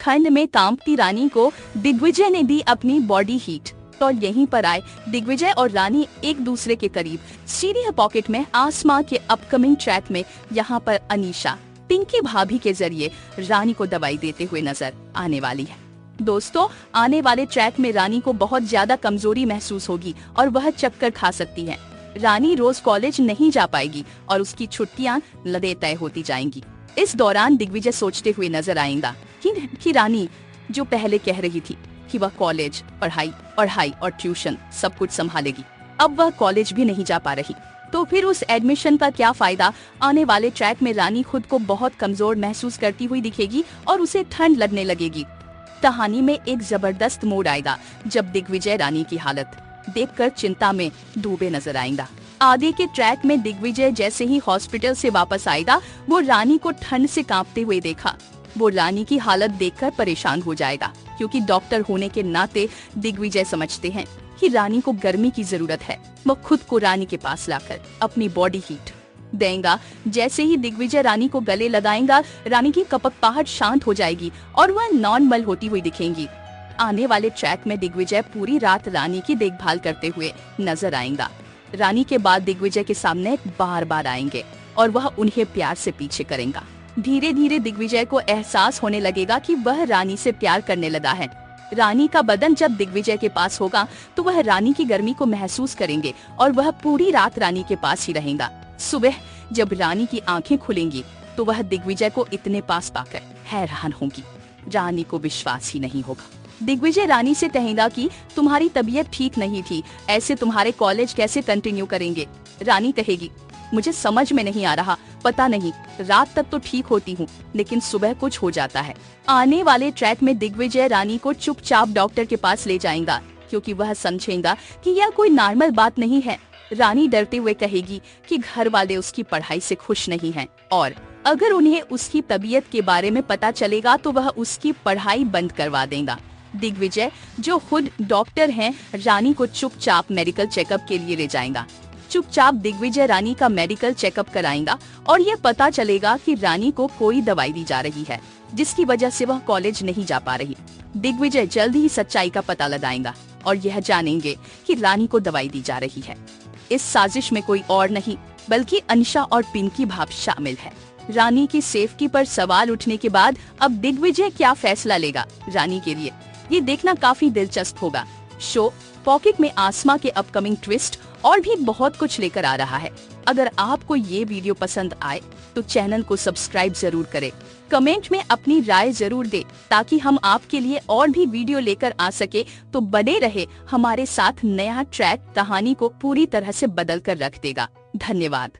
ठंड में कांपती रानी को दिग्विजय ने दी अपनी बॉडी हीट। तो यहीं पर आए दिग्विजय और रानी एक दूसरे के करीब। सीडी है पॉकेट में आसमां के अपकमिंग ट्रैक में यहाँ पर अनीशा पिंकी भाभी के जरिए रानी को दवाई देते हुए नजर आने वाली है। दोस्तों, आने वाले ट्रैक में रानी को बहुत ज्यादा कमजोरी महसूस होगी और वह चक्कर खा सकती है। रानी रोज कॉलेज नहीं जा पाएगी और उसकी छुट्टियां लदे तय होती जाएंगी। इस दौरान दिग्विजय सोचते हुए नजर आएगा कि रानी जो पहले कह रही थी कि वह कॉलेज, पढ़ाई और ट्यूशन सब कुछ संभालेगी, अब वह कॉलेज भी नहीं जा पा रही, तो फिर उस एडमिशन का क्या फायदा। आने वाले ट्रैक में रानी खुद को बहुत कमजोर महसूस करती हुई दिखेगी और उसे ठंड लगने लगेगी। कहानी में एक जबरदस्त मोड़ आएगा जब दिग्विजय रानी की हालत देखकर चिंता में डूबे नजर आएगा। आगे के ट्रैक में दिग्विजय जैसे ही हॉस्पिटल से वापस आएगा, वो रानी को ठंड से कांपते हुए देखा। वो रानी की हालत देखकर परेशान हो जाएगा, क्योंकि डॉक्टर होने के नाते दिग्विजय समझते हैं कि रानी को गर्मी की जरूरत है। वो खुद को रानी के पास लाकर अपनी बॉडी हीट देगा। जैसे ही दिग्विजय रानी को गले लगाएगा, रानी की कपकपाहट शांत हो जाएगी और वह नॉर्मल होती हुई दिखेंगी। आने वाले ट्रैक में दिग्विजय पूरी रात रानी की देखभाल करते हुए नजर आएगा। रानी के बाद दिग्विजय के सामने बार बार आएंगे और वह उन्हें प्यार से पीछे करेगा। धीरे धीरे दिग्विजय को एहसास होने लगेगा कि वह रानी से प्यार करने लगा है। रानी का बदन जब दिग्विजय के पास होगा तो वह रानी की गर्मी को महसूस करेंगे और वह पूरी रात रानी के पास ही रहेगा। सुबह जब रानी की आंखें खुलेंगी तो वह दिग्विजय को इतने पास पाकर हैरान होगी। रानी को विश्वास ही नहीं होगा। दिग्विजय रानी से कहेगा कि तुम्हारी तबीयत ठीक नहीं थी, ऐसे तुम्हारे कॉलेज कैसे कंटिन्यू करेंगे। रानी कहेगी, मुझे समझ में नहीं आ रहा, पता नहीं, रात तक तो ठीक होती हूँ लेकिन सुबह कुछ हो जाता है। आने वाले ट्रैक में दिग्विजय रानी को चुपचाप डॉक्टर के पास ले जाएगा, क्योंकि वह समझेगा कि यह कोई नॉर्मल बात नहीं है। रानी डरते हुए कहेगी कि घर वाले उसकी पढ़ाई से खुश नहीं हैं और अगर उन्हें उसकी तबीयत के बारे में पता चलेगा तो वह उसकी पढ़ाई बंद करवा देगा। दिग्विजय जो खुद डॉक्टर हैं, रानी को चुपचाप मेडिकल चेकअप के लिए ले जाएगा। चुपचाप दिग्विजय रानी का मेडिकल चेकअप कराएगा और ये पता चलेगा कि रानी को कोई दवाई दी जा रही है, जिसकी वजह से वह कॉलेज नहीं जा पा रही। दिग्विजय जल्द ही सच्चाई का पता लगाएगा और यह जानेंगे कि रानी को दवाई दी जा रही है। इस साजिश में कोई और नहीं बल्कि अनीशा और पिंकी भाभी शामिल है। रानी की सेफ्टी पर सवाल उठने के बाद अब दिग्विजय क्या फैसला लेगा रानी के लिए, ये देखना काफी दिलचस्प होगा। शो पॉकेट में आसमां के अपकमिंग ट्विस्ट और भी बहुत कुछ लेकर आ रहा है। अगर आपको ये वीडियो पसंद आए तो चैनल को सब्सक्राइब जरूर करें। कमेंट में अपनी राय जरूर दें ताकि हम आपके लिए और भी वीडियो लेकर आ सके। तो बने रहे हमारे साथ, नया ट्रैक कहानी को पूरी तरह से बदल कर रख देगा। धन्यवाद।